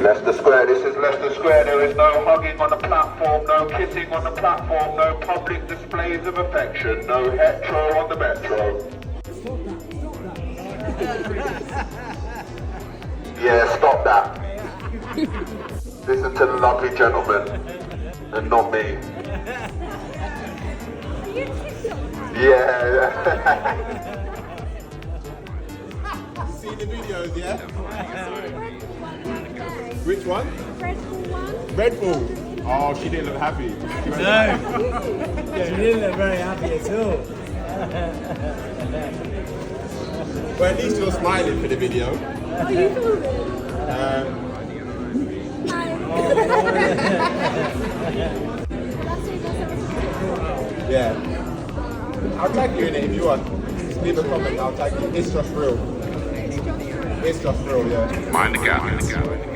Leicester Square, this is Leicester Square. There is no hugging on the platform, no kissing on the platform, no public displays of affection, no hetero on the metro. Yeah, stop that. Listen to the lovely gentleman, and not me. Yeah. See the videos, yeah? Which one? Red Bull one. Red Bull. Oh, she didn't look happy. She went No, she didn't look very happy at all. Well, at least you're smiling for the video. Oh, you filmed it? Yeah. I'll tag you in it if you want. Just leave a comment, I'll tag you. It's just real. It's just real, yeah. Mind the gap.